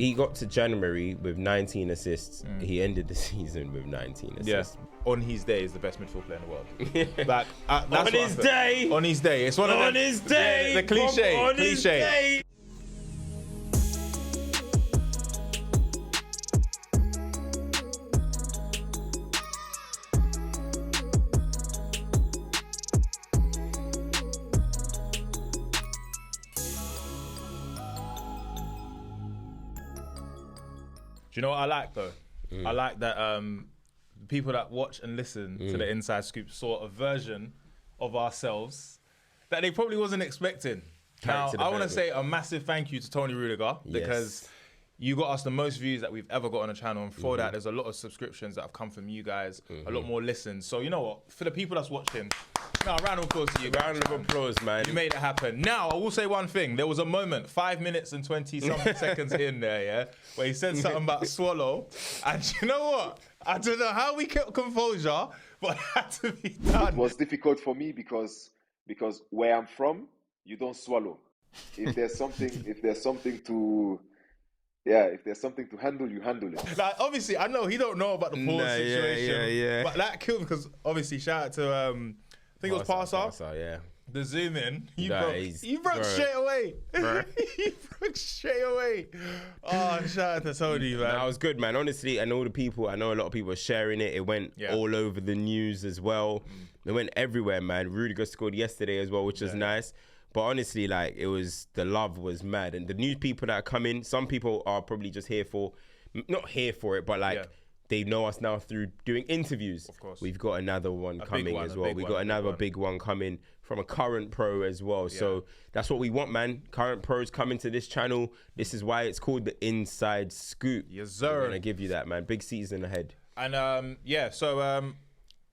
He got to January with 19 assists. He ended the season with 19 assists. Yeah. On his day, is the best midfield player in the world. Like, On his day. It's one of them. On his day. The cliche. On his day. Do you know what I like though? I like that people that watch and listen to the Inside Scoop saw a version of ourselves that they probably wasn't expecting. Now, I want to say a massive thank you to Tony Rudiger because you got us the most views that we've ever got on the channel, and for that, there's a lot of subscriptions that have come from you guys, a lot more listens. So you know what? For the people that's watching, now round of applause to you. Round of applause, man. You made it happen. Now, I will say one thing. There was a moment, 5 minutes and 20-something seconds in there, yeah, where he said something about swallow. And you know what? I don't know how we kept composure, but it had to be done. It was difficult for me because where I'm from, you don't swallow. If there's something to handle, you handle it. Like, obviously, I know he don't know about the pause situation. Yeah. But that killed because obviously, shout out to I think it was Parsa. Yeah. The zoom in, you broke straight away. You broke straight away. Oh, shout out to Tony, man. That was good, man. Honestly, and all the people, I know a lot of people are sharing it. It went all over the news as well. It went everywhere, man. Rudiger scored yesterday as well, which was nice. But honestly, like, the love was mad. And the new people that are coming, some people are probably just not here for it, but like, they know us now through doing interviews. Of course. We've got another one coming as well. We've got another big one coming from a current pro as well. Yeah. So that's what we want, man. Current pros coming to this channel. This is why it's called the Inside Scoop. Yes, sir. We're going to give you that, man. Big season ahead. And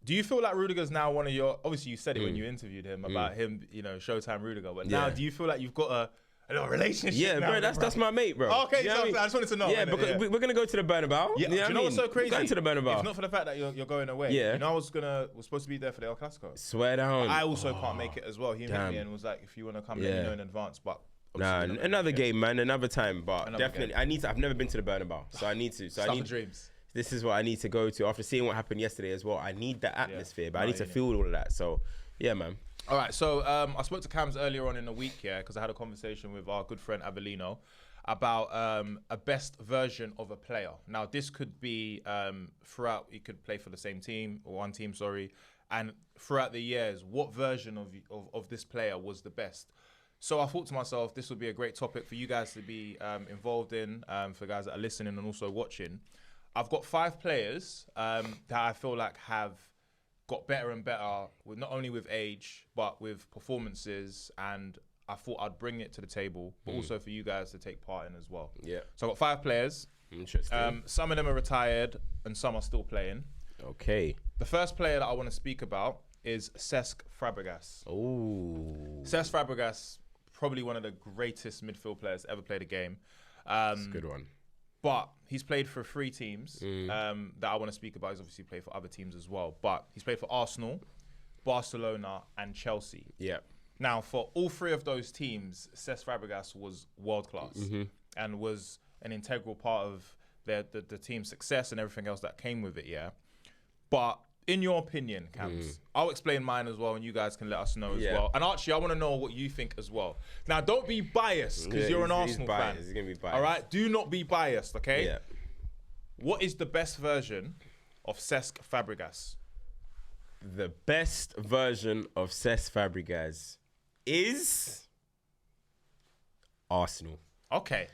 do you feel like Rudiger's now one of your, obviously you said it when you interviewed him about him, Showtime Rudiger, but now do you feel like you've got a little relationship? Yeah, now, bro, that's my mate, bro. Okay, so I just wanted to know. Yeah, because we're going to go to the Bernabeu. Yeah, do you know what's so crazy? We're going to the Bernabeu. If not for the fact that you're going away. Yeah. I was supposed to be there for the El Clasico. Swear down. I also can't make it as well. He hit me and was like, if you want to come, let me know in advance. But another game, man, another time. But definitely, I've never been to the Bernabeu, so I need to. So I need dreams. This is what I need to go to after seeing what happened yesterday as well. I need that atmosphere, but I need to feel all of that. So, yeah, man. All right, so I spoke to Cams earlier on in the week, because I had a conversation with our good friend Avelino about a best version of a player. Now, this could be throughout, he could play for the same team, or one team, sorry, and throughout the years, what version of this player was the best? So I thought to myself, this would be a great topic for you guys to be involved in, for guys that are listening and also watching. I've got 5 players that I feel like have got better and better, with not only with age, but with performances, and I thought I'd bring it to the table, but also for you guys to take part in as well. Yeah. So I've got 5 players. Interesting. Some of them are retired and some are still playing. Okay. The first player that I want to speak about is Cesc Fàbregas. Oh. Cesc Fàbregas, probably one of the greatest midfield players to ever play the game. That's a good one. But he's played for 3 teams that I want to speak about. He's obviously played for other teams as well. But he's played for Arsenal, Barcelona, and Chelsea. Yeah. Now, for all 3 of those teams, Cesc Fàbregas was world-class and was an integral part of the team's success and everything else that came with it, yeah? But in your opinion, Cams, I'll explain mine as well, and you guys can let us know as well. And Archie, I want to know what you think as well. Now, don't be biased, because you're an Arsenal fan. He's going to be biased. All right? Do not be biased, okay? Yeah. What is the best version of Cesc Fàbregas? The best version of Cesc Fàbregas is Arsenal. Okay.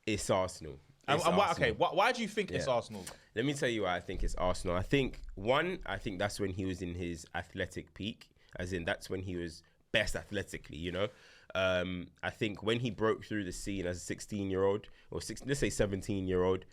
It's Arsenal. Why do you think it's Arsenal? Let me tell you why I think it's Arsenal. I think that's when he was in his athletic peak, as in that's when he was best athletically, I think when he broke through the scene as a 16-year-old, or let's say 17-year-old,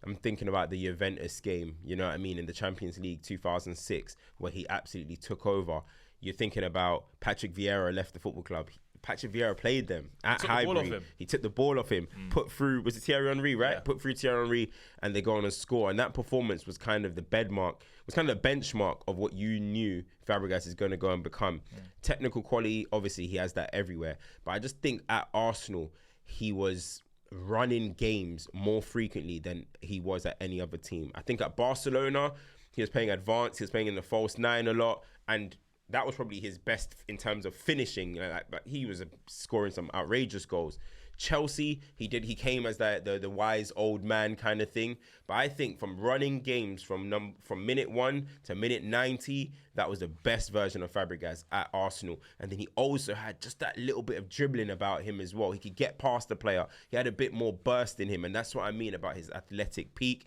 I'm thinking about the Juventus game, you know what I mean, in the Champions League 2006, where he absolutely took over. You're thinking about Patrick Vieira left the football club. Patrick Vieira played them at Highbury. He took the ball off him, put through, was it Thierry Henry, right? Yeah. Put through Thierry Henry, and they go on and score. And that performance was kind of the benchmark of what you knew Fabregas is going to go and become. Technical quality, obviously, he has that everywhere. But I just think at Arsenal, he was running games more frequently than he was at any other team. I think at Barcelona, he was playing advanced, he was playing in the false nine a lot, and that was probably his best in terms of finishing. Like he was scoring some outrageous goals. Chelsea, he came as the wise old man kind of thing. But I think from running games from minute 1 to minute 90, that was the best version of Fabregas at Arsenal. And then he also had just that little bit of dribbling about him as well. He could get past the player. He had a bit more burst in him. And that's what I mean about his athletic peak.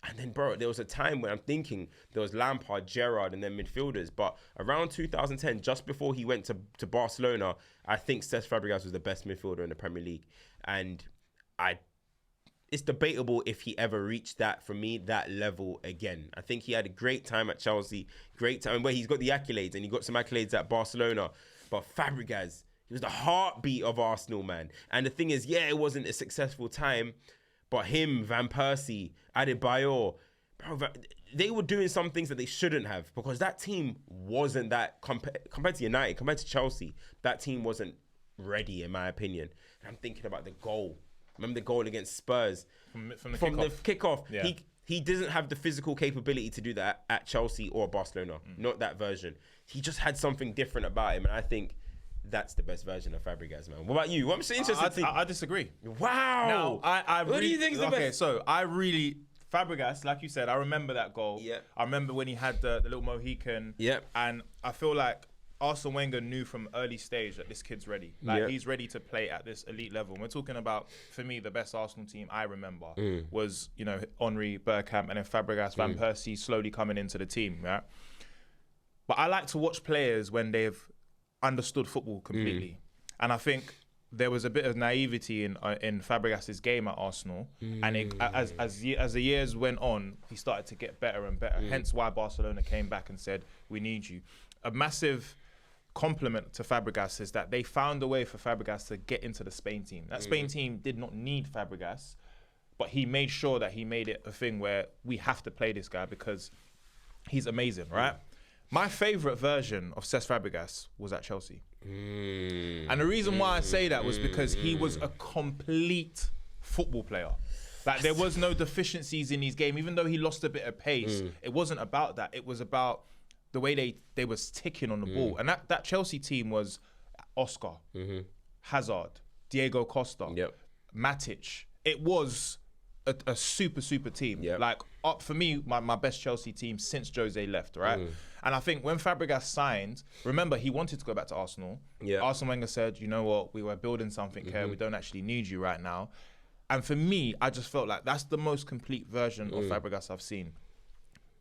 And then, bro, there was a time when I'm thinking there was Lampard, Gerrard, and then midfielders. But around 2010, just before he went to Barcelona, I think Cesc Fàbregas was the best midfielder in the Premier League. And it's debatable if he ever reached that, for me, that level again. I think he had a great time at Chelsea, great time where he's got the accolades, and he got some accolades at Barcelona. But Fàbregas, he was the heartbeat of Arsenal, man. And the thing is, yeah, it wasn't a successful time, but him, Van Persie, Adebayor, bro, they were doing some things that they shouldn't have, because that team wasn't that, compared to United, compared to Chelsea, that team wasn't ready, in my opinion. And I'm thinking about the goal. Remember the goal against Spurs? From the kickoff. Yeah. He doesn't have the physical capability to do that at Chelsea or Barcelona. Not that version. He just had something different about him, and I think that's the best version of Fabregas, man. What about you? I'm so interested. I disagree. Wow. Now, I what do you think is the best? Okay, so Fabregas, like you said, I remember that goal. Yeah. I remember when he had the little Mohican. Yeah. And I feel like Arsene Wenger knew from early stage that this kid's ready. Like, he's ready to play at this elite level. And we're talking about, for me, the best Arsenal team I remember was, Henry, Bergkamp, and then Fabregas, Van Persie slowly coming into the team, right? But I like to watch players when they've understood football completely. And I think there was a bit of naivety in Fabregas' game at Arsenal. And as the years went on, he started to get better and better. Hence why Barcelona came back and said, we need you. A massive compliment to Fabregas is that they found a way for Fabregas to get into the Spain team. That Spain team did not need Fabregas, but he made sure that he made it a thing where we have to play this guy because he's amazing, right? My favourite version of Cesc Fàbregas was at Chelsea. And the reason why I say that was because he was a complete football player. Like, there was no deficiencies in his game. Even though he lost a bit of pace, it wasn't about that. It was about the way they was ticking on the ball. And that Chelsea team was Oscar, Hazard, Diego Costa, Matic. It was a super team. Like, for me, my best Chelsea team since Jose left, right? And I think when Fabregas signed, remember, he wanted to go back to Arsenal. Arsene Wenger said, you know what, we were building something here. We don't actually need you right now. And for me, I just felt like that's the most complete version of Fabregas I've seen.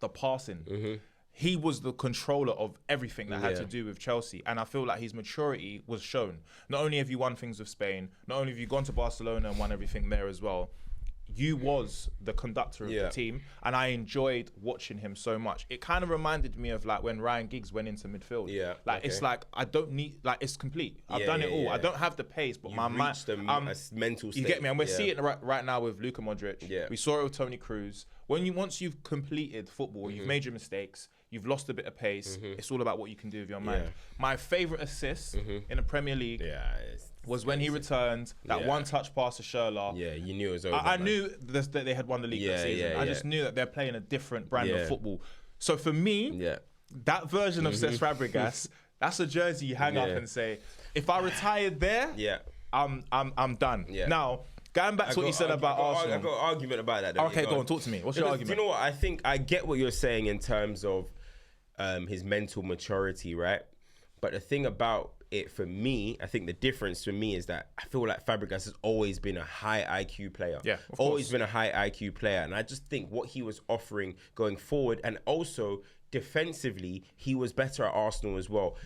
The passing. He was the controller of everything that had to do with Chelsea. And I feel like his maturity was shown. Not only have you won things with Spain, not only have you gone to Barcelona and won everything there as well, you was the conductor of the team, and I enjoyed watching him so much. It kind of reminded me of like when Ryan Giggs went into midfield. It's like I don't need, like, it's complete. I've done it all. I don't have the pace, but my mind, mental state. You get me? And we're seeing it right now with Luka Modric. We saw it with Toni Kroos. Once you've completed football, you've made your mistakes, you've lost a bit of pace. It's all about what you can do with your mind. My favourite assist in the Premier League was when he returned that one-touch pass to Schürrle. You knew it was over. I knew that they had won the league that season. I just knew that they're playing a different brand of football. So for me, that version of Cesc Fàbregas, that's a jersey you hang up and say, if I retired there, I'm done. Now, going back to what you said about Arsenal. I've got an argument about that. Okay, go on, talk to me. What's your argument? You know what? I think I get what you're saying in terms of his mental maturity, right? But the thing about it for me, I think the difference for me is that I feel like Fabregas has always been a high IQ player. Always been a high IQ player. And I just think what he was offering going forward, and also defensively, he was better at Arsenal as well.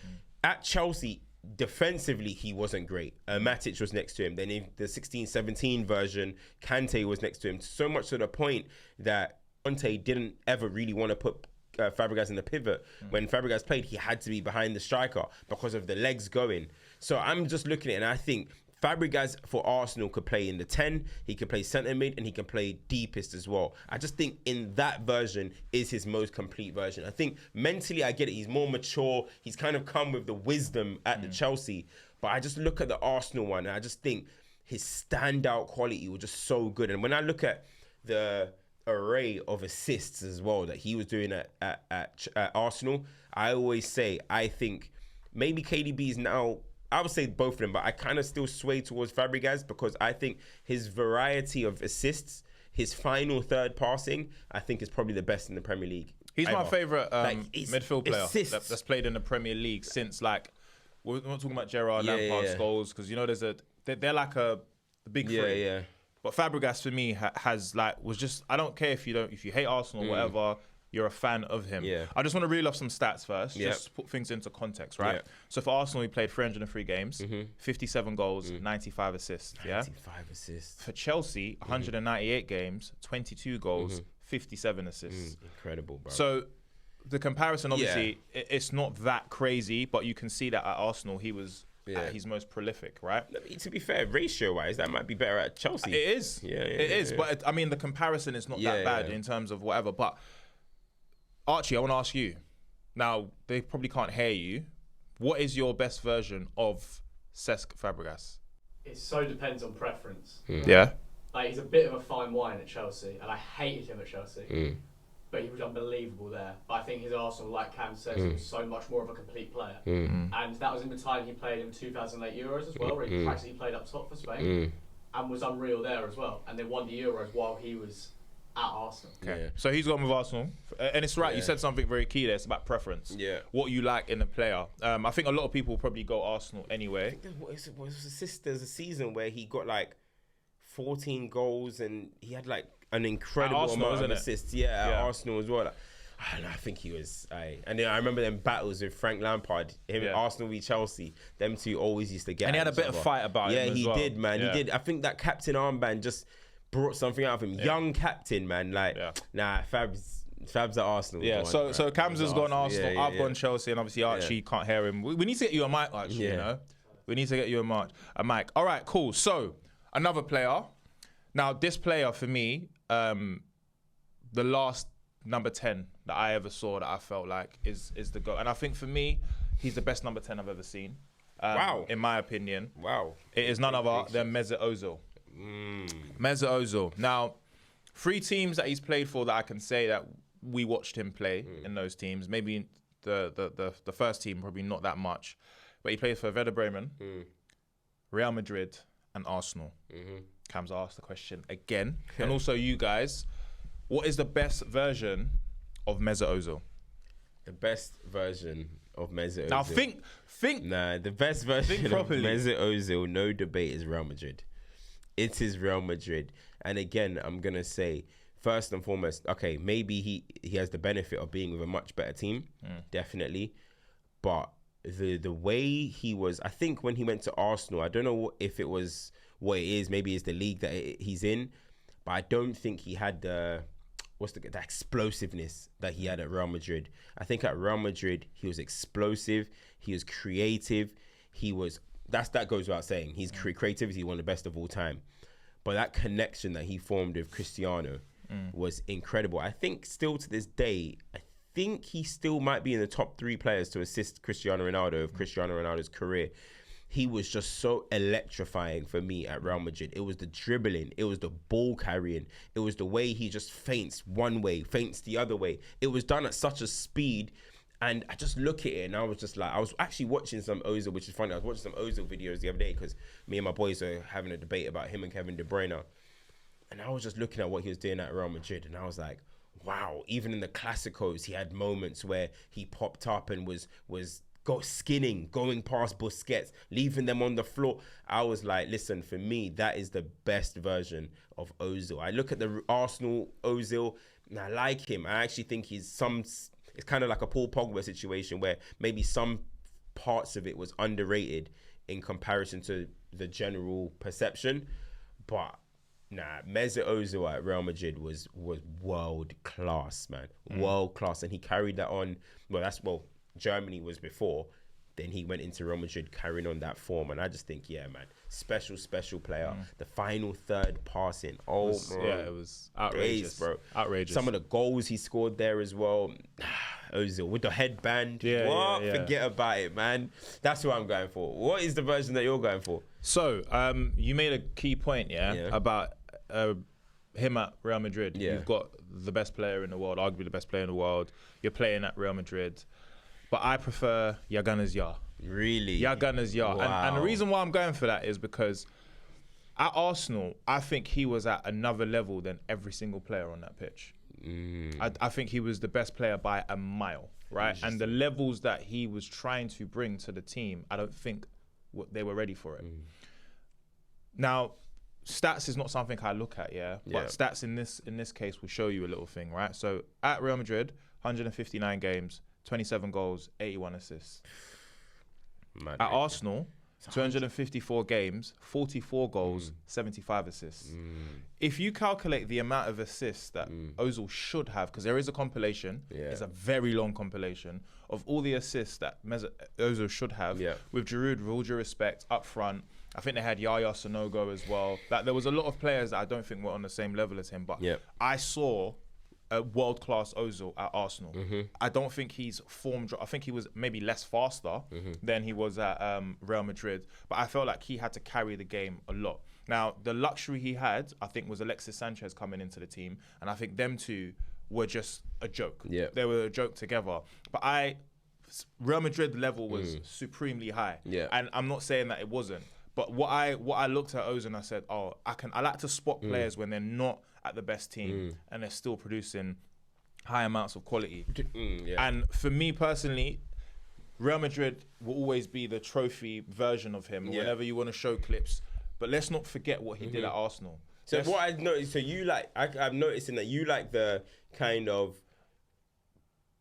At Chelsea, defensively, he wasn't great. Matic was next to him. Then in the 16-17 version, Kante was next to him. So much to the point that Conte didn't ever really want to put Fabregas in the pivot. When Fabregas played, he had to be behind the striker because of the legs going. So I'm just looking at it, and I think Fabregas for Arsenal could play in the 10, he could play centre mid, and he can play deepest as well. I just think in that version is his most complete version. I think mentally, I get it. He's more mature. He's kind of come with the wisdom at the Chelsea. But I just look at the Arsenal one, and I just think his standout quality was just so good. And when I look at the array of assists as well that he was doing at Arsenal, I always say, I think maybe KDB is now, I would say both of them, but I kind of still sway towards Fabregas because I think his variety of assists, his final third passing, I think is probably the best in the Premier League. He's my favourite midfield player that's played in the Premier League since, like, we're not talking about Gerrard, Lampard, Scholes, because, you know, they're like the big three. Yeah. But Fabregas for me was just, I don't care if you hate Arsenal or whatever, you're a fan of him. Yeah. I just want to reel off some stats first, just to put things into context, right? Yeah. So for Arsenal, he played 303 games, 57 goals, 95 assists. 95 assists. For Chelsea, 198 games, 22 goals, 57 assists. Incredible, bro. So the comparison, obviously, it's not that crazy, but you can see that at Arsenal, he was at his most prolific, right? To be fair, ratio-wise, that might be better at Chelsea. It is. It is. But, I mean, the comparison is not that bad in terms of whatever. But, Archie, I want to ask you. Now, they probably can't hear you. What is your best version of Cesc Fàbregas? It so depends on preference. Yeah. Like, he's a bit of a fine wine at Chelsea, and I hated him at Chelsea. But he was unbelievable there. But I think his Arsenal, like Cam says, was so much more of a complete player. And that was in the time he played in 2008 Euros as well, where he practically played up top for Spain and was unreal there as well. And they won the Euros while he was at Arsenal. Okay. Yeah. So he's gone with Arsenal. And it's right, you said something very key there. It's about preference. Yeah. What you like in a player. I think a lot of people probably go Arsenal anyway. I think there's a season where he got like 14 goals and he had like an incredible Arsenal, amount of assists. At Arsenal as well. Like, I think he was. And then I remember them battles with Frank Lampard, Arsenal v Chelsea. Them two always used to get. And he had a bit of fight about him. Yeah, he did, man. Yeah. He did. I think that captain armband just brought something out of him. Young captain, man. Like, Fab's at Arsenal. Yeah. So Cam's has gone Arsenal. I've gone Chelsea, and obviously Archie can't hear him. We need to get you a mic, actually. You know, we need to get you a mic. All right, cool. So another player. Now, this player for me, the last number 10 that I ever saw that I felt like is the GOAT. And I think for me, he's the best number 10 I've ever seen. Wow. In my opinion. Wow. It is none other than Mesut Ozil. Mesut Ozil. Now, 3 teams that he's played for that I can say that we watched him play in those teams. Maybe the first team, probably not that much. But he played for Werder Bremen, Real Madrid, and Arsenal. Cam's asked the question again. And also you guys, what is the best version of Mesut Ozil? The best version of Mesut Ozil. Now think. Nah, the best version of Mesut Ozil, no debate, is Real Madrid. It is Real Madrid. And again, I'm going to say, first and foremost, okay, maybe he has the benefit of being with a much better team, definitely. But the way he was, I think when he went to Arsenal, I don't know if it was what it is, maybe it's the league that he's in, but I don't think he had the explosiveness that he had at Real Madrid. I think at Real Madrid, he was explosive, he was creative, that goes without saying. His creativity is one of the best of all time. But that connection that he formed with Cristiano was incredible. I think still to this day, I think he still might be in the top 3 players to assist Cristiano Ronaldo of Cristiano Ronaldo's career. He was just so electrifying for me at Real Madrid. It was the dribbling. It was the ball carrying. It was the way he just feints one way, feints the other way. It was done at such a speed. And I just look at it and I was just like, I was actually watching some Ozil, which is funny. I was watching some Ozil videos the other day because me and my boys are having a debate about him and Kevin De Bruyne. And I was just looking at what he was doing at Real Madrid. And I was like, wow, even in the Clásicos, he had moments where he popped up and was skinning, going past Busquets, leaving them on the floor. I was like, listen, for me, that is the best version of Ozil. I look at the Arsenal Ozil, and I like him. I actually think it's kind of like a Paul Pogba situation where maybe some parts of it was underrated in comparison to the general perception. But Mesut Ozil at Real Madrid was world class, man. World class. And he carried that on. Germany was before, Then he went into Real Madrid carrying on that form. And I just think, yeah, man, special player. The final third passing. Oh, bro. Yeah, it was outrageous. Bro. Outrageous. Some of the goals he scored there as well. Ozil with the headband. Yeah. Forget about it, man. That's who I'm going for. What is the version that you're going for? So, you made a key point, about him at Real Madrid. Yeah. You've got the best player in the world, arguably the best player in the world. You're playing at Real Madrid. But I prefer Yagan's Yar. Really? Yagan's Yar. Wow. And the reason why I'm going for that is because at Arsenal, I think he was at another level than every single player on that pitch. I think he was the best player by a mile, right? And the levels that he was trying to bring to the team, I don't think they were ready for it. Now, stats is not something I look at, but stats in this case will show you a little thing, right? So at Real Madrid, 159 games, 27 goals, 81 assists. Mad, at Arsenal, 254 games, 44 goals, 75 assists. If you calculate the amount of assists that Ozil should have, because there is a compilation, it's a very long compilation of all the assists that Ozil should have, with Giroud, with all due respect, up front. I think they had Yaya Sanogo as well. Like, there was a lot of players that I don't think were on the same level as him, but I saw a world-class Ozil at Arsenal. I don't think he's I think he was maybe less faster than he was at Real Madrid, but I felt like he had to carry the game a lot. Now, the luxury he had, I think, was Alexis Sanchez coming into the team, and I think them two were just a joke. They were a joke together. But Real Madrid level was supremely high, and I'm not saying that it wasn't. But what I looked at Ozil and I said, I like to spot players when they're not at the best team and they're still producing high amounts of quality. And for me personally, Real Madrid will always be the trophy version of him whenever you want to show clips. But let's not forget what he did at Arsenal. So what I've noticed, I'm noticing that you like the kind of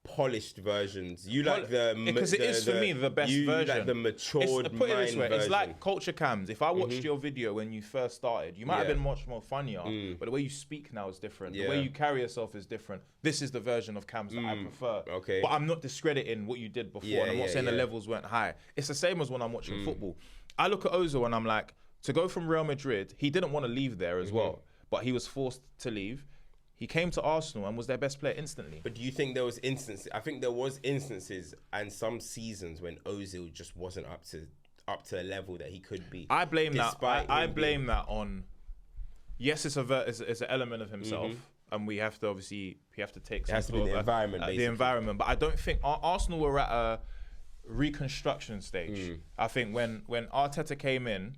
polished versions. You like because it is for me the best version. You like the matured put it this way, version. it's like culture cams. If I watched your video when you first started, you might have been much more funnier, but the way you speak now is different. The way you carry yourself is different. This is the version of cams that I prefer. Okay. But I'm not discrediting what you did before, and I'm not saying the levels weren't high. It's the same as when I'm watching football. I look at Ozil and I'm like, to go from Real Madrid, he didn't want to leave there as well, but he was forced to leave. He came to Arsenal and was their best player instantly. But do you think there was instances? I think there was instances and some seasons when Ozil just wasn't up to a level that he could be. I blame that. I blame that on. Yes, it's an element of himself, and we have to take. It has to be the environment. The environment, but I don't think Arsenal were at a reconstruction stage. I think when Arteta came in,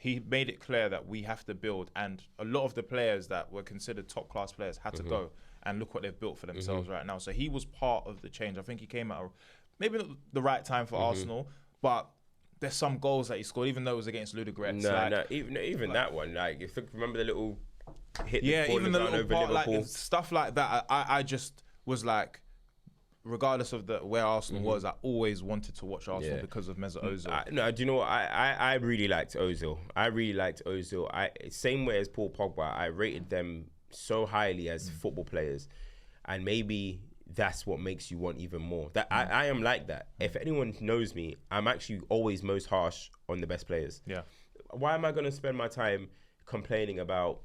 he made it clear that we have to build, and a lot of the players that were considered top class players had to go, and look what they've built for themselves right now. So he was part of the change. I think he came at maybe not the right time for Arsenal, but there's some goals that he scored, even though it was against Ludogorets. Even that one. Like, if you remember the little hit, even the little part, like stuff like that. I just was like, regardless of where Arsenal was, I always wanted to watch Arsenal because of Mesut Ozil. Do you know what? I really liked Ozil. Same way as Paul Pogba, I rated them so highly as football players. And maybe that's what makes you want even more. That I am like that. If anyone knows me, I'm actually always most harsh on the best players. Yeah. Why am I going to spend my time complaining about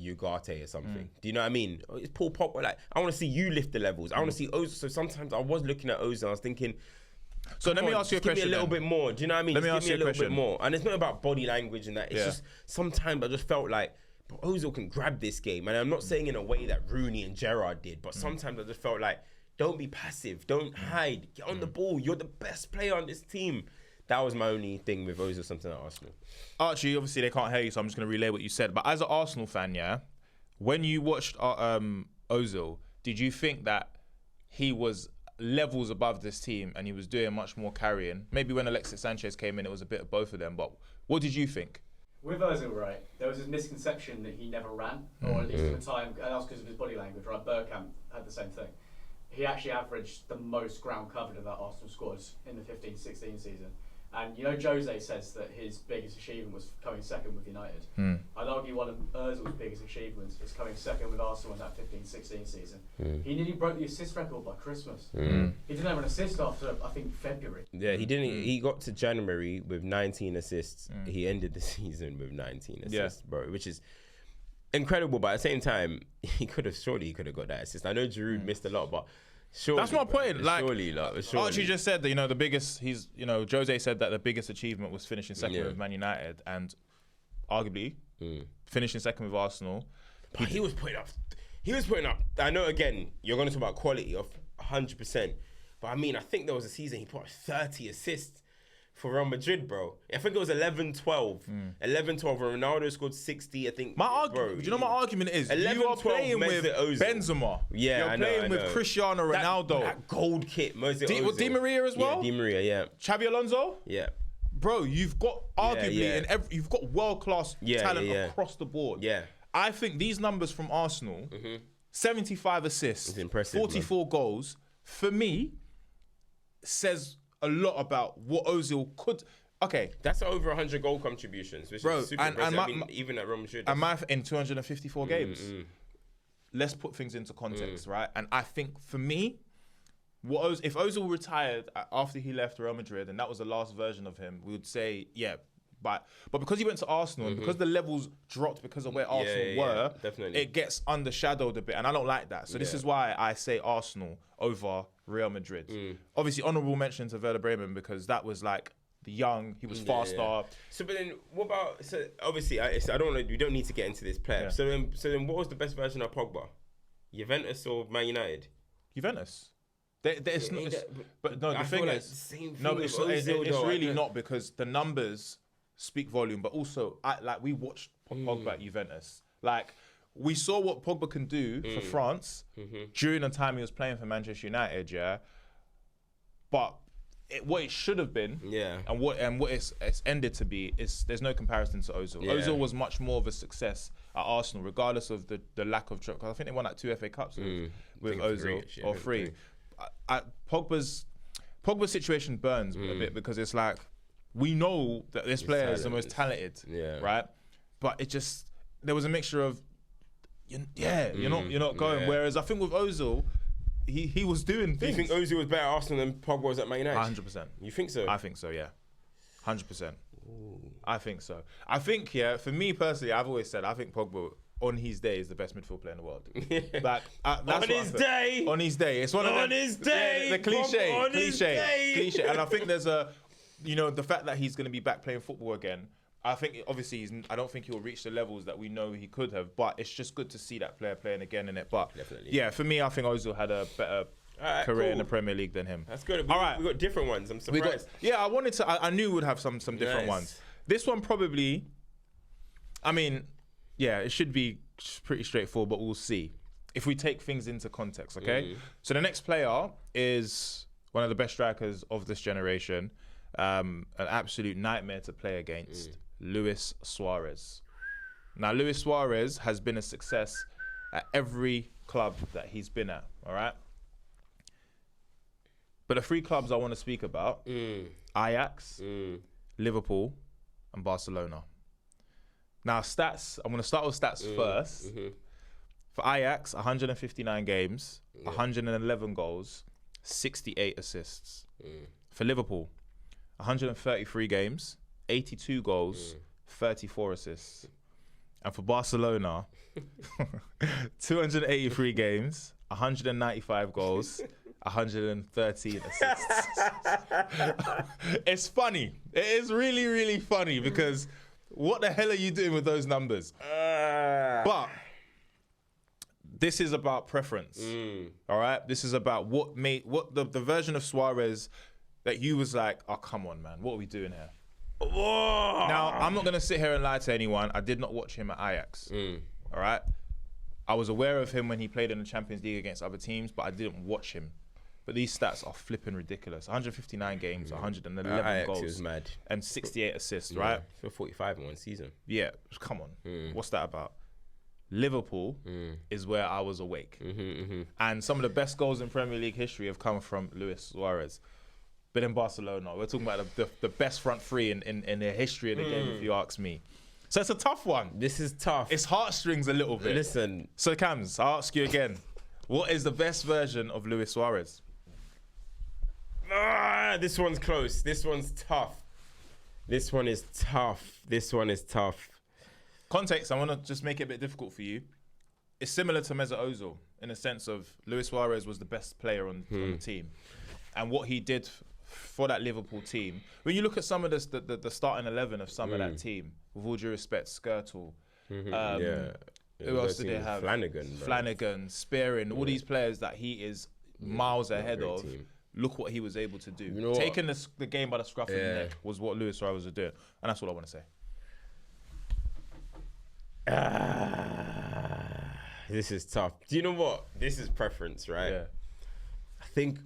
Ugarte or something? Do you know what I mean? It's Paul Pogba. Like, I want to see you lift the levels. I want to see Ozil. So sometimes I was looking at Ozil, I was thinking, so let me ask you a question. Give me a little bit more. Do you know what I mean? Let me ask you a question. Bit more. And it's not about body language and that. It's just sometimes I just felt like, but Ozil can grab this game. And I'm not saying in a way that Rooney and Gerrard did, but sometimes I just felt like, don't be passive. Don't hide. Get on the ball. You're the best player on this team. That was my only thing with Ozil, something at Arsenal. Archie, obviously they can't hear you, so I'm just going to relay what you said. But as an Arsenal fan, when you watched Ozil, did you think that he was levels above this team and he was doing much more carrying? Maybe when Alexis Sanchez came in, it was a bit of both of them. But what did you think? With Ozil, right, there was this misconception that he never ran, or at least at the time, and that was because of his body language, right? Bergkamp had the same thing. He actually averaged the most ground covered of that Arsenal squad in the 15-16 season. And you know, Jose says that his biggest achievement was coming second with United. I'd argue one of Ozil's biggest achievements was coming second with Arsenal in that 15-16 season. He nearly broke the assist record by Christmas. He didn't have an assist after, I think, February. Yeah, he didn't. He got to January with 19 assists. He ended the season with 19 assists, bro, which is incredible. But at the same time, he could have got that assist. I know Giroud missed a lot, but surely, that's my point. Surely. Archie just said that, the biggest, Jose said that the biggest achievement was finishing second with Man United, and arguably finishing second with Arsenal. But he was putting up. I know, again, you're going to talk about quality of 100%. But I mean, I think there was a season he put up 30 assists for Real Madrid, bro. I think it was 11-12. 11-12, Ronaldo scored 60, I think. My argument is, you are playing with Benzema. Yeah, You're playing with Cristiano Ronaldo. That gold kit, Mesut Ozil. Di Maria as well? Yeah, Di Maria, yeah. Xabi Alonso? Yeah. Bro, you've got arguably, you've got world-class talent across the board. Yeah. I think these numbers from Arsenal, 75 assists, it's impressive, 44 goals, for me, says a lot about what Ozil could. Okay, that's over 100 goal contributions, which is super impressive. Even at Real Madrid, in 254 games. Let's put things into context, right? And I think for me, if Ozil retired after he left Real Madrid, and that was the last version of him, we would say, but because he went to Arsenal, and because the levels dropped because of where Arsenal were, definitely, it gets undershadowed a bit, and I don't like that. So this is why I say Arsenal over Real Madrid. Obviously, honourable mention to Werder Bremen, because that was like the young, he was faster. So, but then what about? So obviously, I don't know. We don't need to get into this play. So then, what was the best version of Pogba? Juventus or Man United? Juventus. The thing is, it's really not, because the numbers speak volume, but also we watched Pogba at Juventus. Like, we saw what Pogba can do for France during the time he was playing for Manchester United, but what it should have been, and what it's ended to be, is there's no comparison to Ozil. Ozil was much more of a success at Arsenal, regardless of the lack of. I think they won like 2 FA Cups with Ozil, or 3. Pogba's situation burns a bit, because it's like, we know that this player is the most talented, right? But it just, there was a mixture of, you're not going. Whereas I think with Ozil, he was doing things. Do you think Ozil was better at Arsenal than Pogba was at Man United? 100%. You think so? I think so, yeah. 100%. I think so. I think, for me personally, I've always said, I think Pogba, on his day, is the best midfield player in the world. Like, that's on his day. It's one of them. On his day. The cliche. And I think there's the fact that he's going to be back playing football again, I think, obviously, I don't think he'll reach the levels that we know he could have, but it's just good to see that player playing again in it. But for me, I think Ozil had a better career in the Premier League than him. That's good. All right. We got different ones. I'm surprised. I knew we'd have some different ones. This one probably, it should be pretty straightforward, but we'll see if we take things into context, okay? So the next player is one of the best strikers of this generation, an absolute nightmare to play against, Luis Suarez. Now, Luis Suarez has been a success at every club that he's been at, all right? But the 3 clubs I want to speak about, Ajax, Liverpool, and Barcelona. Now, stats, I'm going to start with stats first. For Ajax, 159 games, 111 goals, 68 assists. For Liverpool, 133 games, 82 goals, 34 assists. And for Barcelona, 283 games, 195 goals, 113 assists. It's funny. It is really, really funny, because what the hell are you doing with those numbers? But this is about preference. All right? This is about what the version of Suarez that you was like, oh, come on, man. What are we doing here? Whoa. Now, I'm not going to sit here and lie to anyone. I did not watch him at Ajax. All right? I was aware of him when he played in the Champions League against other teams, but I didn't watch him. But these stats are flipping ridiculous. 159 games, 111 goals. Was mad. And 68 assists, right? For 45 in one season. Yeah, come on. What's that about? Liverpool is where I was awake. And some of the best goals in Premier League history have come from Luis Suarez. but in Barcelona. We're talking about the best front three in the history of the game, if you ask me. So it's a tough one. This is tough. It's heartstrings a little bit. Listen. So Cams, I'll ask you again. What is the best version of Luis Suarez? This one's close. This one's tough. This one is tough. Context, I want to just make it a bit difficult for you. It's similar to Mesut Ozil in the sense of Luis Suarez was the best player on the team. And what he did for that Liverpool team, when you look at some of the starting 11 of some of that team, with all due respect, Skirtle, who else did they have? Flanagan, Spearing, all these players that he is miles ahead of. Look what he was able to do. You know Taking the game by the scruff of the neck was what Luis Suarez was doing. And that's all I want to say. This is tough. Do you know what? This is preference, right? Yeah. I think...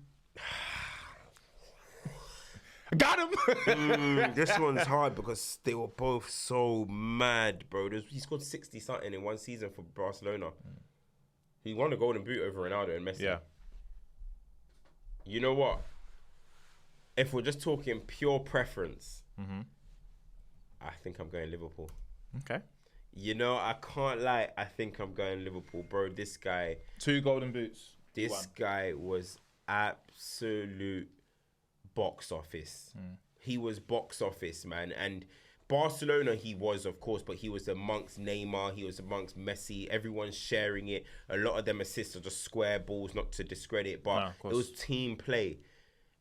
Got him! This one's hard because they were both so mad, bro. He scored 60-something in one season for Barcelona. He won the Golden Boot over Ronaldo and Messi. Yeah. You know what? If we're just talking pure preference, I think I'm going Liverpool. Okay. You know, I can't lie. I think I'm going Liverpool, bro. This guy... 2 Golden Boots. This guy was absolute box office. He was box office, man. And Barcelona, he was, of course, but he was amongst Neymar. He was amongst Messi. Everyone's sharing it. A lot of them assists are just square balls, not to discredit, but it was team play.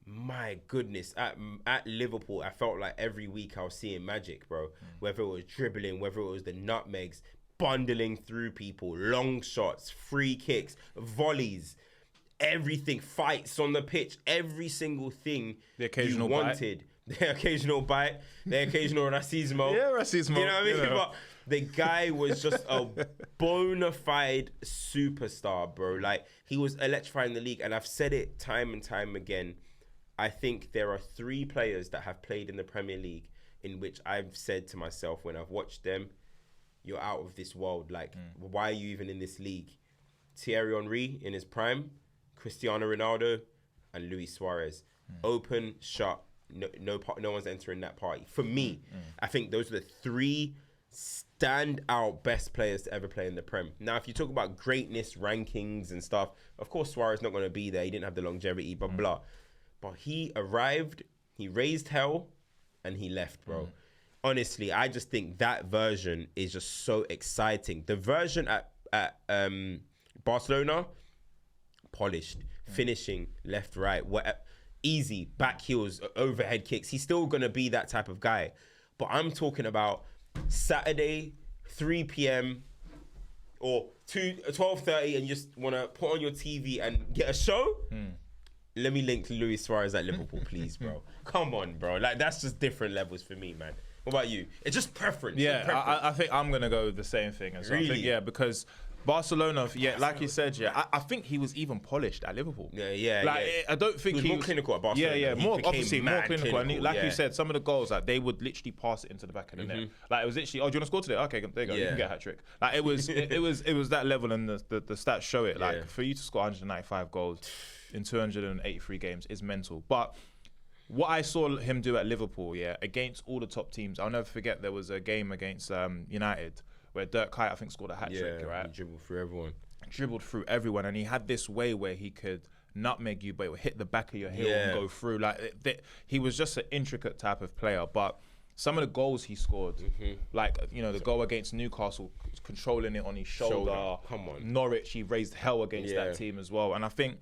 My goodness, at Liverpool, I felt like every week I was seeing magic, bro. Whether it was dribbling, whether it was the nutmegs, bundling through people, long shots, free kicks, volleys, everything, fights on the pitch, every single thing the occasional you wanted. The occasional bite, the occasional racismo. Yeah, racismo. You know what I mean? You know. But the guy was just a bona fide superstar, bro. Like, he was electrifying the league. And I've said it time and time again. I think there are 3 players that have played in the Premier League in which I've said to myself when I've watched them, you're out of this world. Like, why are you even in this league? Thierry Henry in his prime, Cristiano Ronaldo, and Luis Suarez. Open, shut. No one's entering that party. For me, I think those are the 3 standout best players to ever play in the Prem. Now, if you talk about greatness rankings and stuff, of course Suarez not going to be there. He didn't have the longevity, blah, blah. But he arrived, he raised hell, and he left, bro. Honestly, I just think that version is just so exciting. The version at Barcelona, polished, finishing, left, right, easy, back heels, overhead kicks. He's still going to be that type of guy. But I'm talking about Saturday, 3 p.m. or 12:30 and you just want to put on your TV and get a show. Let me link Luis Suarez at Liverpool, please, bro. Come on, bro. Like, that's just different levels for me, man. What about you? It's just preference. Yeah, preference. I think I'm going to go with the same thing as well. Really? Because Barcelona, like you said, I think he was even polished at Liverpool. I don't think he was more clinical at Barcelona. More clinical. And like you said, some of the goals, like, they would literally pass it into the back of the net. Like, it was literally, oh, do you want to score today? Okay, there you go. You can get a hat trick. Like, it was that level, and the stats show it. Like, for you to score 195 goals in 283 games is mental. But what I saw him do at Liverpool, against all the top teams, I'll never forget there was a game against United where Dirk Kuyt, I think, scored a hat-trick, right? He dribbled through everyone. And he had this way where he could nutmeg you, but it would hit the back of your heel and go through. Like, he was just an intricate type of player. But some of the goals he scored, like, you know, the goal against Newcastle, controlling it on his shoulder. Come on. Norwich, he raised hell against that team as well. And I think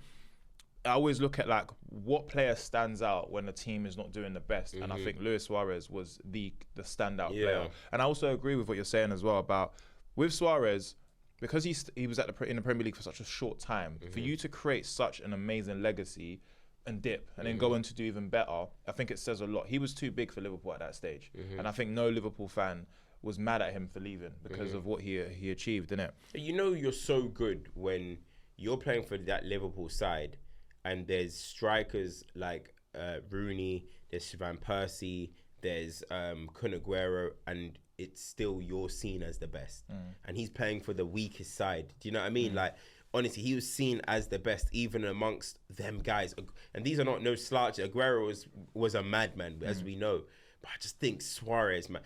I always look at, like, what player stands out when the team is not doing the best. And I think Luis Suarez was the standout player. And I also agree with what you're saying as well about, with Suarez, because he was in the Premier League for such a short time, for you to create such an amazing legacy and dip and then go on to do even better, I think it says a lot. He was too big for Liverpool at that stage. And I think no Liverpool fan was mad at him for leaving because of what he achieved, didn't it? You know, you're so good when you're playing for that Liverpool side and there's strikers like Rooney, there's Van Persie, there's Kun Aguero, and it's still you're seen as the best. And he's playing for the weakest side. Do you know what I mean? Like, honestly, he was seen as the best, even amongst them guys. And these are not no slouch. Aguero was a madman, as we know. But I just think Suarez, man.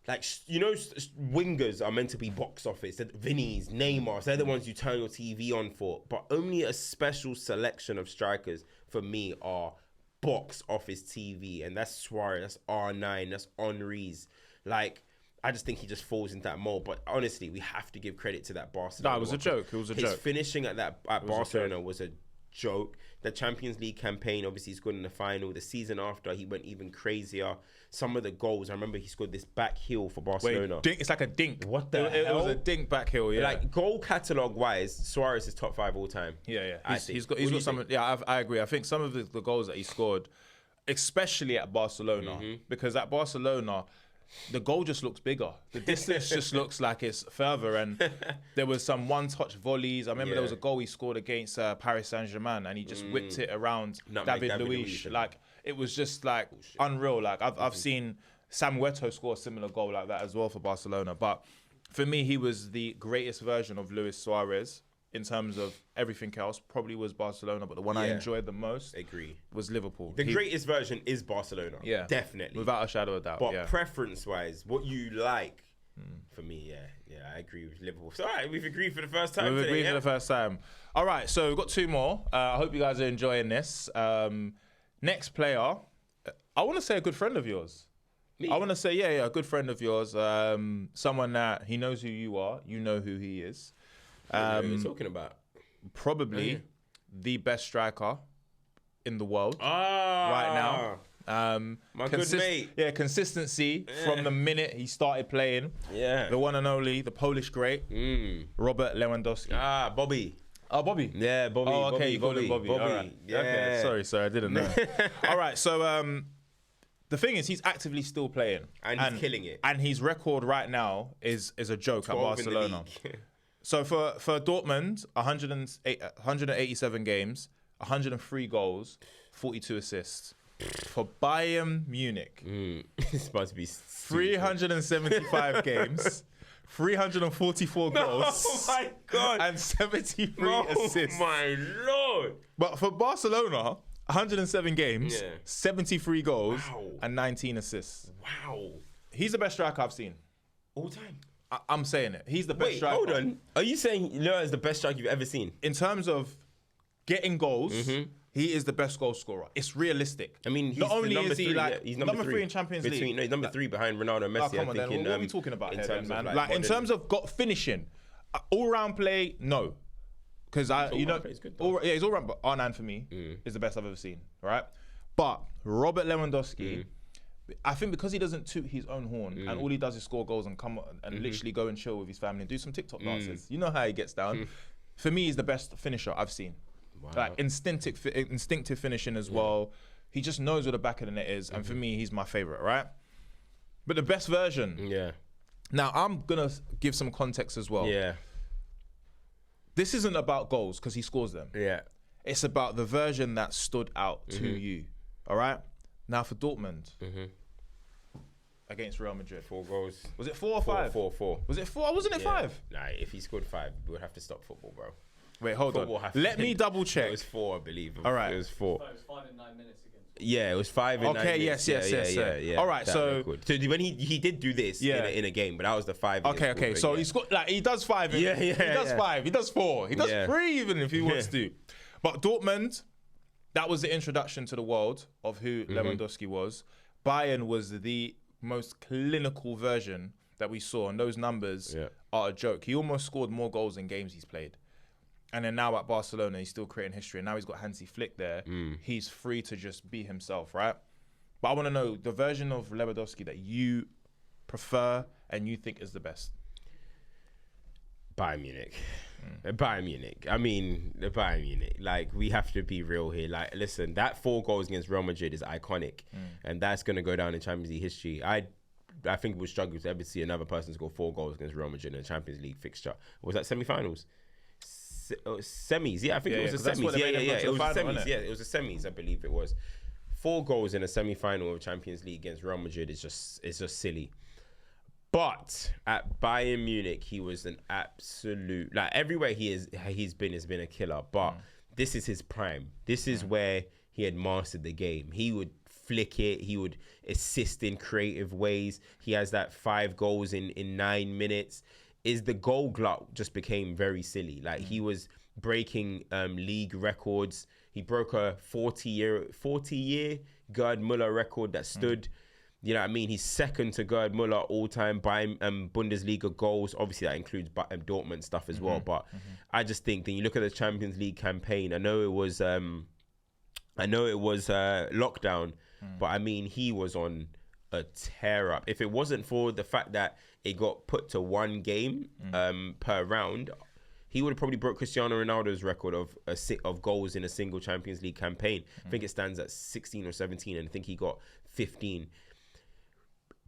Like, you know, wingers are meant to be box office. Vinny's, Neymar, they're the ones you turn your TV on for. But only a special selection of strikers, for me, are box office TV. And that's Suarez, that's R9, that's Henry's. Like, I just think he just falls into that mold. But honestly, we have to give credit to that Barcelona. No, it was a joke. It was a joke. His finishing at Barcelona was a joke. The Champions League campaign, obviously, he scored in the final. The season after, he went even crazier. Some of the goals, I remember he scored this back heel for Barcelona. Wait, it's like a dink. What the hell? It was a dink back heel, yeah. Like, goal catalogue wise, Suarez is top 5 all time. Yeah. He's What got do you some. think? Yeah, I agree. I think some of the goals that he scored, especially at Barcelona, because at Barcelona, the goal just looks bigger. The distance just looks like it's further. And there was some one-touch volleys. I remember there was a goal he scored against Paris Saint-Germain, and he just whipped it around David Luiz. Like, it was just like unreal. Like, I've seen Sam Weto score a similar goal like that as well for Barcelona. But for me, he was the greatest version of Luis Suarez in terms of everything else. Probably was Barcelona, but the one I enjoyed the most was Liverpool. The greatest version is Barcelona. Yeah. Definitely. Without a shadow of doubt. But preference-wise, what you like, for me, I agree with Liverpool. So, all right, we've agreed for the first time We've today, agreed for the first time. All right, so we've got 2 more. I hope you guys are enjoying this. Next player, I want to say a good friend of yours. Me? I want to say, a good friend of yours. Someone that he knows who you are. You know who he is. What are you talking about? Probably the best striker in the world right now. My good mate. Yeah, consistency from the minute he started playing. Yeah. The one and only, the Polish great, Robert Lewandowski. Bobby. Oh, Bobby. Yeah, Bobby. Oh, okay, Bobby, you called him Bobby. All right. Yeah. Okay, sorry, I didn't know. All right, so the thing is, he's actively still playing. And he's killing it. And his record right now is a joke at Barcelona. So for Dortmund, 187 games, 103 goals, 42 assists. For Bayern Munich, It's supposed to be 375 games, 344 goals. Oh my God. And 73 assists. Oh my Lord. But for Barcelona, 107 games, 73 goals, and 19 assists. Wow. He's the best striker I've seen. All time. I'm saying it. He's the best striker. Hold on. Are you saying Leo is the best striker you've ever seen? In terms of getting goals, he is the best goal scorer. It's realistic. I mean, he's not only number is he three, like he's number 3 in Champions League. No, he's number 3 behind Ronaldo and Messi. Come on, I think then. What are we talking about here, then, man? Like in modern- terms of finishing, all-round play, no. Because he's all round. But R9 for me is the best I've ever seen. Right, but Robert Lewandowski, I think because he doesn't toot his own horn and all he does is score goals and come and literally go and chill with his family and do some TikTok dances. You know how he gets down. For me, he's the best finisher I've seen. Wow. Like instinctive finishing as well. He just knows where the back of the net is, and for me, he's my favorite. Right, but the best version. Yeah. Now I'm gonna give some context as well. Yeah. This isn't about goals because he scores them. Yeah. It's about the version that stood out to you. All right. Now for Dortmund against Real Madrid, 4 goals. was it 4 or 5? 4. Was it 4? Wasn't it 5? Nah, if he scored 5, we would have to stop football, bro. Wait, hold Football on. have to Let me end. double It check. was 4, I believe. All right. It was 4. It was 5 in 9 minutes against. Yeah, it was 5 in 9 Okay, minutes. yes. Yeah. All right, that so- record. So when he did do this in a game, but that was the 5. Okay. So he scored like he does 5. Yeah, He does 5. He does 4. He does 3 even if he wants to. But Dortmund, that was the introduction to the world of who Lewandowski was. Bayern was the most clinical version that we saw, and those numbers are a joke. He almost scored more goals in games he's played. And then now at Barcelona, he's still creating history. And now he's got Hansi Flick there. He's free to just be himself, right? But I want to know the version of Lewandowski that you prefer and you think is the best. Bayern Munich. Bayern Munich. I mean, the Bayern Munich. Like, we have to be real here. Like, listen, that 4 goals against Real Madrid is iconic. And that's going to go down in Champions League history. I think we'll struggle to ever see another person score 4 goals against Real Madrid in a Champions League fixture. Was that semi-finals? Semis. Yeah, I think it was the semis. Yeah. It was the semis. Yeah, it was the semis, I believe it was. 4 goals in a semi-final of Champions League against Real Madrid is just silly. But at Bayern Munich, he was an absolute, like everywhere he's been has been a killer. But this is his prime. This is where he had mastered the game. He would flick it. He would assist in creative ways. He has that 5 goals in 9 minutes. The goal glut just became very silly. Like he was breaking league records. He broke a 40-year Gerd Müller record that stood. You know what I mean? He's second to Gerd Müller all-time by Bundesliga goals. Obviously, that includes Dortmund stuff as well. But I just think that you look at the Champions League campaign. I know it was lockdown, but I mean, he was on a tear up. If it wasn't for the fact that it got put to 1 game per round, he would have probably broke Cristiano Ronaldo's record of goals in a single Champions League campaign. I think it stands at 16 or 17, and I think he got 15.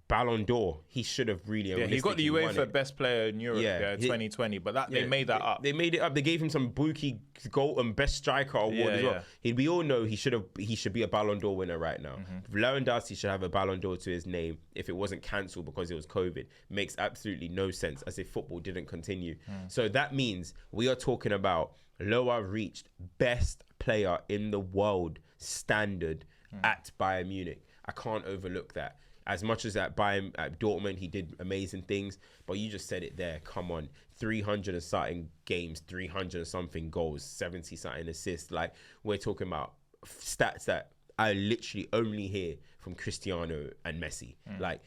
Ballon d'Or, he should have really. Yeah, he got the UEFA Best Player in Europe 2020, but they made that up. They made it up. They gave him some Buki goal and Best Striker award as well. We all know he should be a Ballon d'Or winner right now. Lewandowski should have a Ballon d'Or to his name if it wasn't cancelled because it was COVID. Makes absolutely no sense, as if football didn't continue. So that means we are talking about Loa reached best player in the world standard at Bayern Munich. I can't overlook that. As much as at Dortmund, he did amazing things, but you just said it there. Come on, 300 and something games, 300 and something goals, 70 something assists. Like, we're talking about stats that I literally only hear from Cristiano and Messi. Like,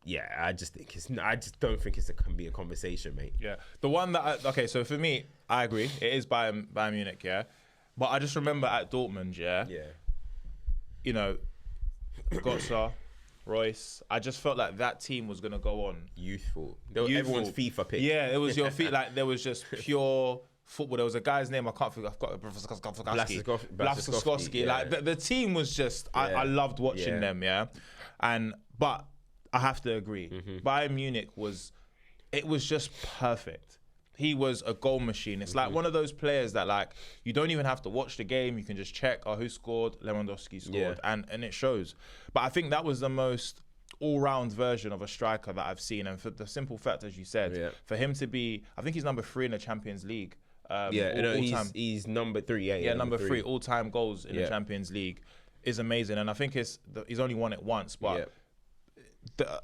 yeah, I just don't think it can be a conversation, mate. Yeah, the one that so for me, I agree. It is Bayern Munich, yeah. But I just remember at Dortmund, you know, Götze, Royce, I just felt like that team was going to go on. Youthful. Everyone's FIFA pick. Yeah, it was your feet. Like, there was just pure football. There was a guy's name, I can't think, I've got Blaszczykowski. Yeah. Like, the team was just, I loved watching them, but I have to agree. Bayern Munich was just perfect. He was a goal machine. It's like one of those players that, like, you don't even have to watch the game. You can just check, who scored? Lewandowski scored. And it shows. But I think that was the most all-round version of a striker that I've seen. And for the simple fact, as you said, for him to be, I think he's number 3 in the Champions League. He's number 3. Number 3 all-time goals in the Champions League is amazing. And I think he's only won it once. But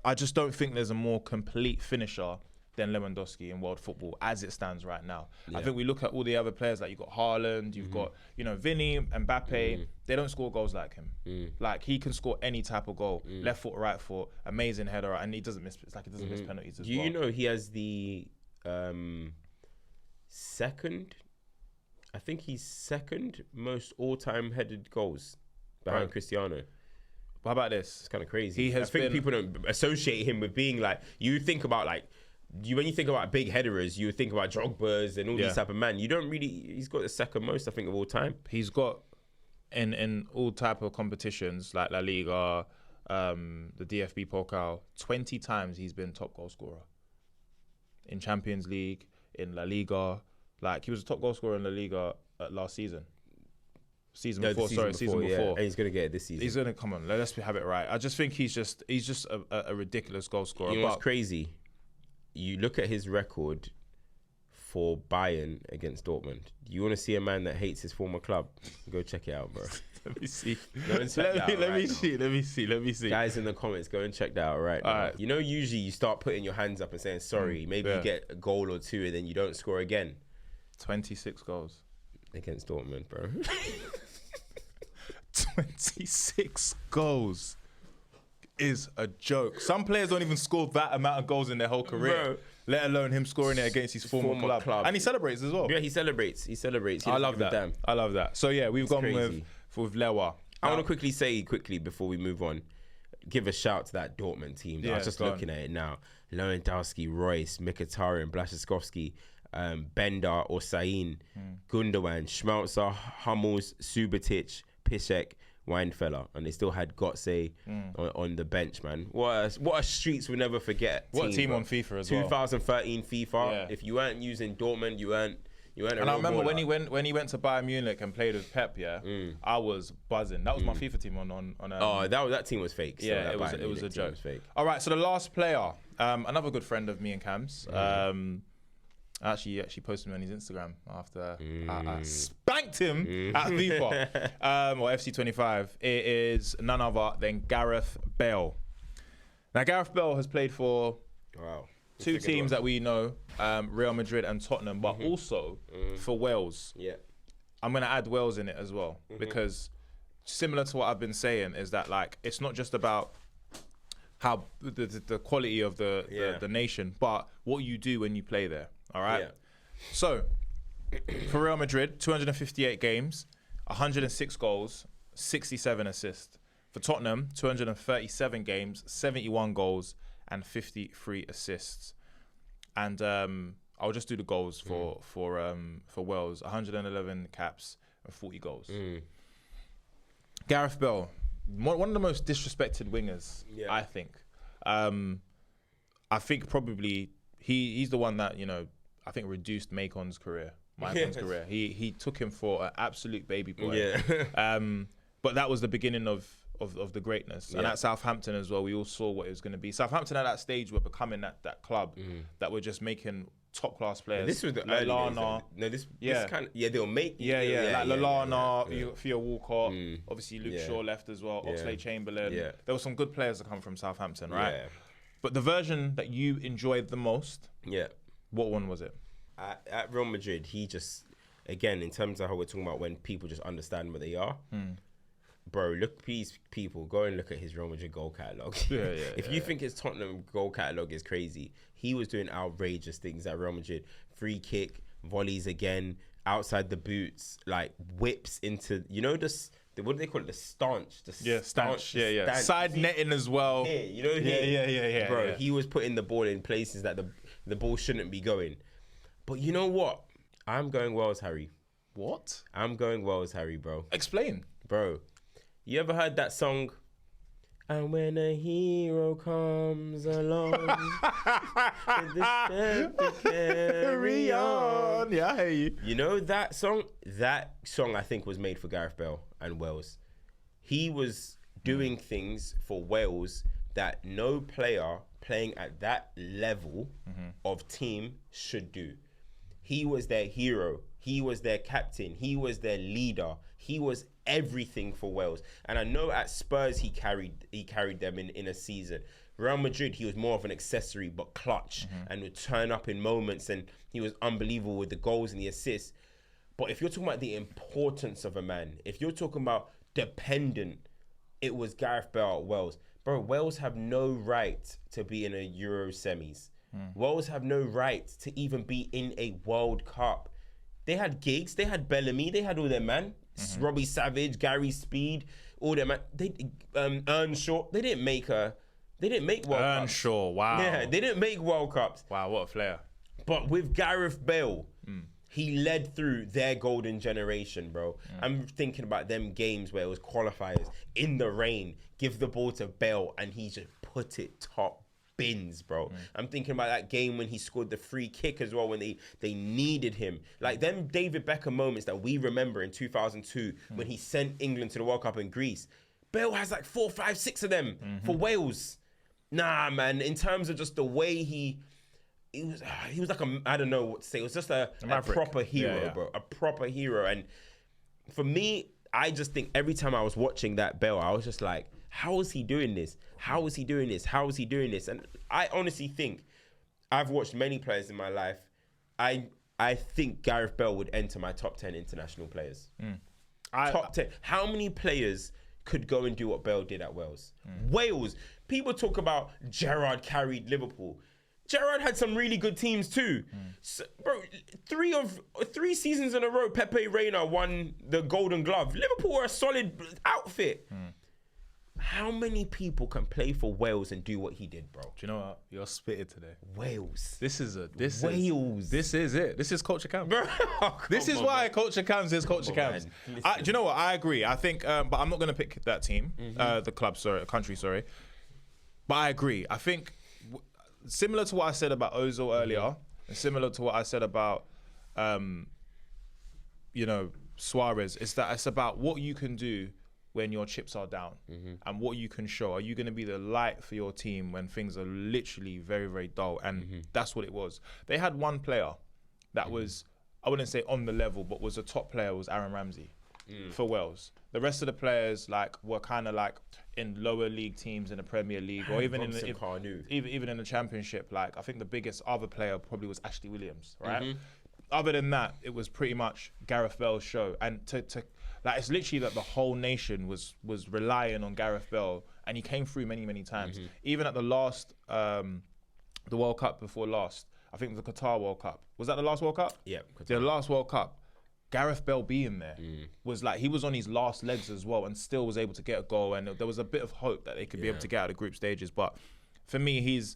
I just don't think there's a more complete finisher than Lewandowski in world football as it stands right now. I think we look at all the other players, like you've got Haaland, you've got, Vinny, Mbappe, they don't score goals like him. Like, he can score any type of goal, left foot, right foot, amazing header, and he doesn't miss, it's like he doesn't miss penalties as well. You know, he has the second most all-time headed goals behind Cristiano. How about this? It's kind of crazy. I think people don't associate him with being like, you think about like, when you think about big headerers, you think about Drogba's and all these type of men. You don't really. He's got the second most, I think, of all time. He's got in all type of competitions like La Liga, the DFB Pokal, 20 times he's been top goal scorer. In Champions League, in La Liga, like he was a top goal scorer in La Liga last season. Season before. And he's gonna get it this season. He's gonna come on. Let's have it right. I just think he's just a ridiculous goal scorer. You know what's crazy? You look at his record for Bayern against Dortmund. You want to see a man that hates his former club? Go check it out, bro. Let me see. Let me see. Guys in the comments, go and check that out right now. Right. You know, usually you start putting your hands up and saying sorry. Maybe you get a goal or 2 and then you don't score again. 26 goals against Dortmund, bro. 26 goals is a joke. Some players don't even score that amount of goals in their whole career, bro. Let alone him scoring it against his former club. And he celebrates as well. Yeah, he celebrates. I love that. I love that. So yeah, we've gone with Lewa. I want to quickly say before we move on, give a shout to that Dortmund team. I was just looking at it now. Lewandowski, Royce, Mkhitaryan, Blaszczykowski, Bender, Osain, Gundogan, Schmelzer, Hummels, Subotic, Piszczek, Weinfeller, and they still had Götze on the bench, man. What a streets we'll never forget. What a team on FIFA as well. 2013 FIFA. Yeah. If you weren't using Dortmund, you weren't. And I remember when he went to Bayern Munich and played with Pep. I was buzzing. That was my FIFA team on. That team was fake. Yeah, it was a joke. All right, so the last player Another good friend of me and Cam's. I actually posted him on his Instagram after I spanked him at FIFA or FC25. It is none other than Gareth Bale. Now, Gareth Bale has played for two teams that we know, Real Madrid and Tottenham, but also for Wales. Yeah. I'm going to add Wales in it as well because similar to what I've been saying is that like it's not just about how the quality of the nation, but what you do when you play there. All right. Yeah. So for Real Madrid, 258 games, 106 goals, 67 assists. For Tottenham, 237 games, 71 goals, and 53 assists. And I'll just do the goals for Wales: 111 caps and 40 goals. Gareth Bale, one of the most disrespected wingers, I think. I think probably he's the one that I think reduced Macon's career. Career. He took him for an absolute baby boy. Yeah. But that was the beginning of the greatness. And at Southampton as well, we all saw what it was going to be. Southampton at that stage were becoming that club that were just making top class players. This was the Lallana. This kind of they'll make like Lallana, Theo Walcott. Obviously Luke Shaw left as well. Oxlade-Chamberlain. Yeah. There were some good players that come from Southampton, right? Yeah. But the version that you enjoyed the most, what one was it? At Real Madrid, he just, again, in terms of how we're talking about when people just understand what they are, bro, look, these people, go and look at his Real Madrid goal catalogue. If you think his Tottenham goal catalogue is crazy, he was doing outrageous things at Real Madrid. Free kick, volleys again, outside the boots, like whips into, what do they call it? The stanch. Stanch. Side netting as well. Bro, he was putting the ball in places that the ball shouldn't be going. But you know what? I'm going Wales, Harry. What? I'm going Wales, Harry, bro. Explain. Bro, you ever heard that song? And when a hero comes along, with the strength to carry on. Yeah, I hear you. You know that song? That song, I think, was made for Gareth Bale and Wales. He was doing things for Wales that no player playing at that level of team should do. He was their hero. He was their captain. He was their leader. He was everything for Wales. And I know at Spurs he carried them in a season. Real Madrid, he was more of an accessory but clutch and would turn up in moments, and he was unbelievable with the goals and the assists. But if you're talking about the importance of a man, if you're talking about dependent, it was Gareth Bale at Wales. Bro, Wales have no right to be in a Euro semis. Wales have no right to even be in a World Cup. They had Giggs, they had Bellamy, they had all their man. Robbie Savage, Gary Speed, all their man. They Earnshaw. They didn't make World Cups. Earnshaw, wow. Yeah, they didn't make World Cups. Wow, what a player. But with Gareth Bale, he led through their golden generation, bro. I'm thinking about them games where it was qualifiers in the rain, give the ball to Bale, and he just put it top bins, bro. I'm thinking about that game when he scored the free kick as well, when they needed him. Like them David Beckham moments that we remember in 2002 when he sent England to the World Cup in Greece. Bale has like 4, 5, 6 of them for Wales. Nah, man, in terms of just the way he was like I don't know what to say. It was just a proper hero, bro. A proper hero. And for me, I just think every time I was watching that Bale, I was just like, how is he doing this? How is he doing this? How is he doing this? And I honestly think, I've watched many players in my life. I think Gareth Bale would enter my top 10 international players. Top 10. How many players could go and do what Bale did at Wales? Wales. People talk about Gerrard carried Liverpool. Gerrard had some really good teams too. So, bro, 3 seasons in a row, Pepe Reina won the Golden Glove. Liverpool were a solid outfit. How many people can play for Wales and do what he did, bro? Do you know what? You're spitted today. Wales. This is it. This is Culture Camps. This is why Culture Camps is Culture Camps. Do you know what? I agree. I think, but I'm not going to pick that team, the club, country. But I agree. I think similar to what I said about Ozil earlier, and similar to what I said about, Suarez, is that it's about what you can do when your chips are down and what you can show. Are you going to be the light for your team when things are literally very, very dull? And that's what it was. They had one player that was, I wouldn't say on the level, but was a top player, was Aaron Ramsey for Wales. The rest of the players were kind of in lower league teams in the Premier League or even in the Championship. I think the biggest other player probably was Ashley Williams, right? Other than that, it was pretty much Gareth Bale's show. And it's literally that the whole nation was relying on Gareth Bale, and he came through many, many times. Even at the last, the World Cup before last, I think the Qatar World Cup. Was that the last World Cup? Yeah. The last World Cup. Gareth Bale being there was he was on his last legs as well and still was able to get a goal, and there was a bit of hope that they could be able to get out of the group stages. But for me, he's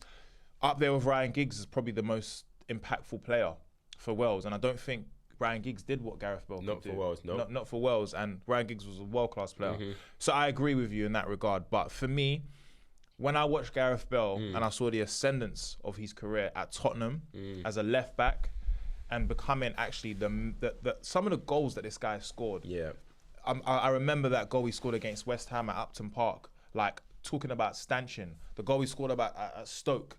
up there with Ryan Giggs as probably the most impactful player for Wales, and I don't think Ryan Giggs did what Gareth Bale could do. For Wales, no. Not for Wales, and Ryan Giggs was a world-class player. So I agree with you in that regard. But for me, when I watched Gareth Bale and I saw the ascendance of his career at Tottenham as a left back and becoming actually some of the goals that this guy scored. Yeah, I remember that goal he scored against West Ham at Upton Park. Talking about stanchion, the goal he scored at Stoke,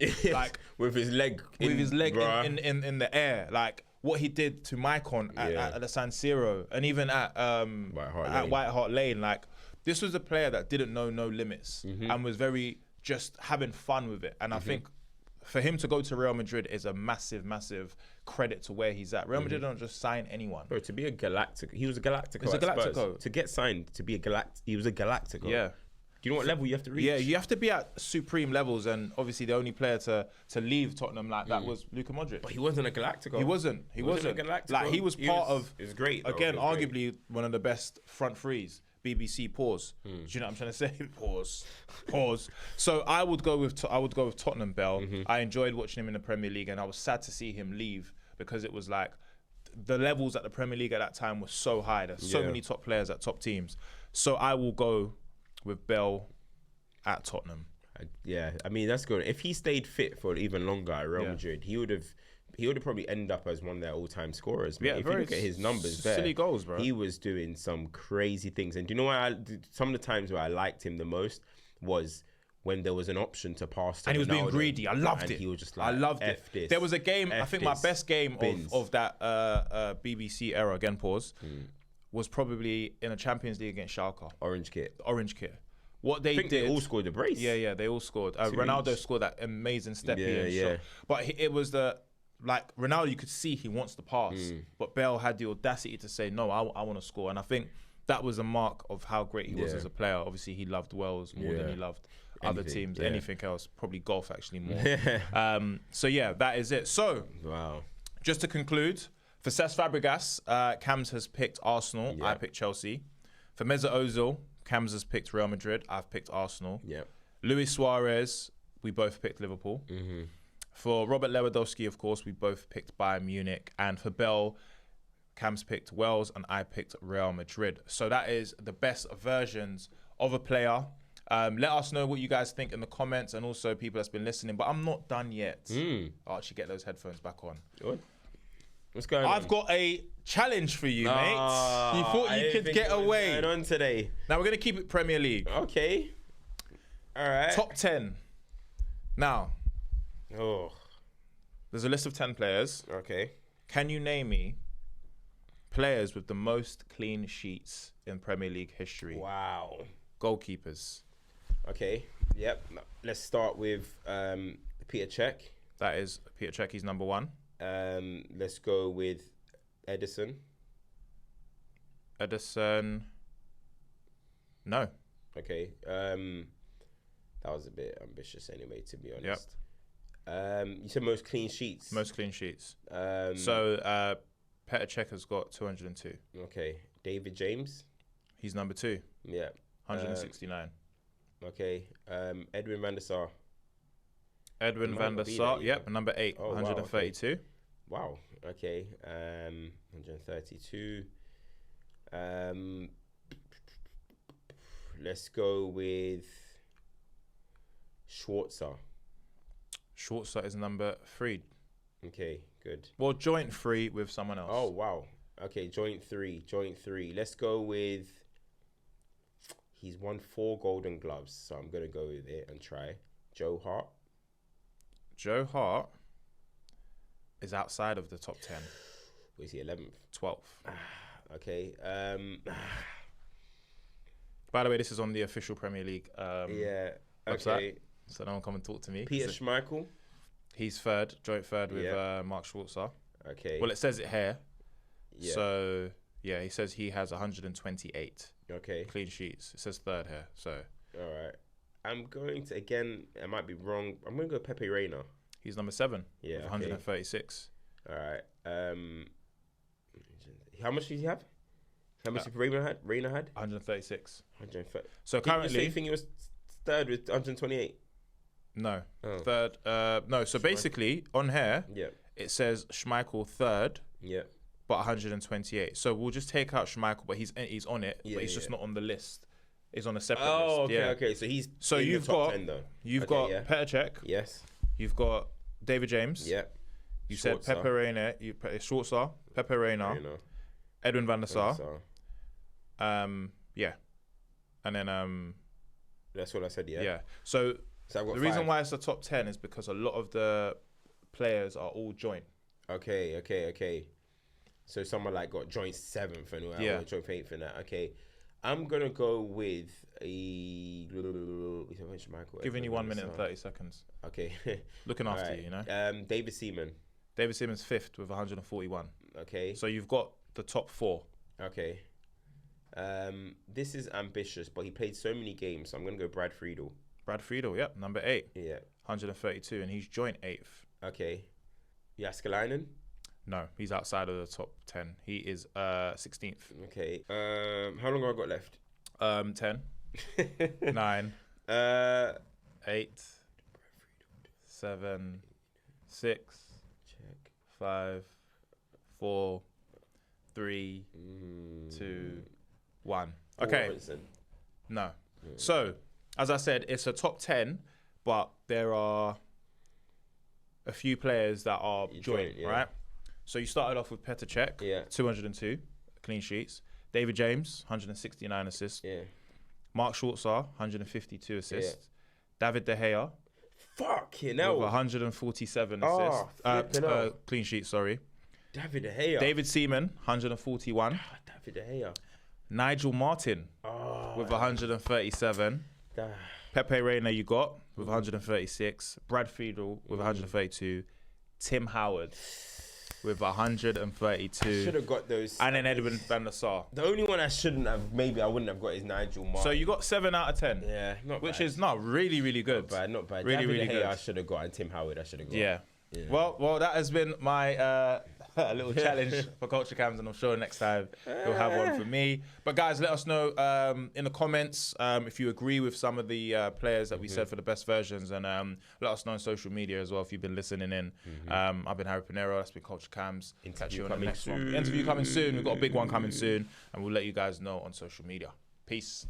with his leg in the air, what he did to Maicon at the San Siro, and even at White Hart Lane. This was a player that didn't know no limits and was very just having fun with it. And I think for him to go to Real Madrid is a massive, massive credit to where he's at. Real Madrid don't just sign anyone. Bro, to be a Galactico, he was a Galactico. He's a Galactico. To get signed to be he was a Galactico. Yeah. Do you know what level you have to reach? Yeah, you have to be at supreme levels, and obviously the only player to leave Tottenham like that was Luka Modric. But he wasn't a Galactico. He wasn't a Galactico. He was part of. It was great. Again, arguably one of the best front threes. BBC pause. Do you know what I'm trying to say? Pause. So I would go with Tottenham Bale. I enjoyed watching him in the Premier League, and I was sad to see him leave because it was the levels at the Premier League at that time were so high. There's so many top players at top teams. So I will go with Bale at Tottenham. I mean, that's good. If he stayed fit for even longer at Real Madrid, he would have probably ended up as one of their all-time scorers. Man. If you look at his numbers there, silly goals, bro. He was doing some crazy things. And do you know why? Some of the times where I liked him the most was when there was an option to pass to and he was Ronaldo, being greedy. I loved it. He was just I loved it. This, there was a game, I think my best game of that BBC era, again pause, was probably in a Champions League against Schalke. Orange kit. What they did, they all scored a brace. Yeah, they all scored. Ronaldo scored that amazing steppy shot. But it was Ronaldo, you could see he wants to pass, but Bale had the audacity to say, no, I want to score. And I think that was a mark of how great he was as a player. Obviously, he loved Wales more than he loved other teams, anything else, probably golf actually more. That is it. So, just to conclude, for Cesc Fàbregas, Cams has picked Arsenal. I picked Chelsea. For Mesut Ozil, Cams has picked Real Madrid. I've picked Arsenal. Luis Suarez, we both picked Liverpool. For Robert Lewandowski, of course, we both picked Bayern Munich. And for Bell, Cam's picked Wales and I picked Real Madrid. So that is the best versions of a player. Let us know what you guys think in the comments, and also people that's been listening. But I'm not done yet. I'll actually get those headphones back on. Good. What's going on? I've got a challenge for you, mate. You thought you could get away. What's going on today? Now we're going to keep it Premier League. Okay. All right. Top 10. Now, there's a list of 10 players. Okay. Can you name me players with the most clean sheets in Premier League history? Wow. Goalkeepers. Okay. Yep. Let's start with Peter Cech. That is Peter Cech. He's number one. Let's go with Edison. No. Okay. That was a bit ambitious anyway, to be honest. You said most clean sheets. Most clean sheets. So Petr Cech has got 202. Okay. David James. He's number two. Yeah. 169. Okay. Edwin van der Sar. Edwin van der Sar. Yep. Number 8. 132. Wow. Okay. 132. Let's go with Schwarzer. Schwarzer is number 3. Okay, good. Well, joint 3 with someone else. Oh, wow. Okay, joint three. Let's go with He's won 4 Golden Gloves, so I'm gonna go with it and try Joe Hart. Joe Hart is outside of the top 10. Was he 11th? 12th. Okay. By the way, this is on the official Premier League Yeah. website. Okay. So no one come and talk to me. Peter Schmeichel. He's third, joint third with Mark Schwarzer. Okay. Well, it says it here. Yeah. So, yeah, he says he has 128 Okay. clean sheets. It says third here. So, All right. I'm going to, again, I might be wrong. I'm going to go Pepe Reina. he's number 7 Yeah, with okay. 136. All right. How much did he have? How much did Reina had? 136. 130. So Didn't you currently, say he was third with 128? no. Oh. Third, no. So basically, on here, Yeah. it says Schmeichel third, Yeah. but 128. So we'll just take out Schmeichel, but he's on it, Yeah, but he's just yeah. not on the list. He's on a separate Oh, list. okay, Yeah. okay. So he's So in you've the top got 10 though. You've Okay, got yeah. Petr Cech. Yes. You've got David James. Yeah. You said Schwarzer. Pepe Reina. Schwarzer, Pepe Reina, Reina. Edwin van der Sar. So Yeah. And then that's what I said. Yeah. yeah. So So I've got the 5. reason why it's the top 10 is because a lot of the players are all joint. Okay. So someone like got joint 7th and Yeah. joint 8th and that. Okay. I'm gonna go with a. Giving you 1 minute and 30 seconds. Okay. Looking after Alright. you, you know. David Seaman. David Simmons 5th with 141. Okay. So you've got the top 4. Okay. This is ambitious, but he played so many games, so I'm gonna go Brad Friedel. Brad Friedel, yep, number 8, Yeah. 132, and he's joint 8th. Okay. Jaskalainen. No, he's outside of the top 10. He is 16th. Okay. How long have I got left? 10, 9, 8, 7, 6, Check. 5, 4, 3, 2, 1. Okay. Robinson. No. So, as I said, it's a top 10, but there are a few players that are joint, yeah. right? So you started off with Petr Cech, Yeah. 202 clean sheets. David James, 169 assists. Yeah. Mark Schwarzer, 152 assists. David De Gea, Fucking with hell. 147 Oh, assists. flipping hell. Clean sheets, sorry. David De Gea. David Seaman, 141. David De Gea. Nigel Martin with 137. Ah. Pepe Reina you got with 136. Brad Friedel with 132. Tim Howard with 132. Should have got those. And then Edwin van der Sar. The only one I shouldn't have, maybe I wouldn't have got is Nigel Martin. So you got 7 out of 10. Yeah, not Which bad. is not really, really good. Not bad. Really, David really De Gea good. I should have got, and Tim Howard I should have got. Yeah. Well, that has been my little challenge for Culture Cams, and I'm sure next time you'll have one for me. But guys, let us know in the comments if you agree with some of the players that we said for the best versions, and let us know on social media as well if you've been listening in. I've been Harry Pinero. That's been Culture Cams. Catch you on the next one. Interview coming soon. We've got a big one coming soon, and we'll let you guys know on social media. Peace.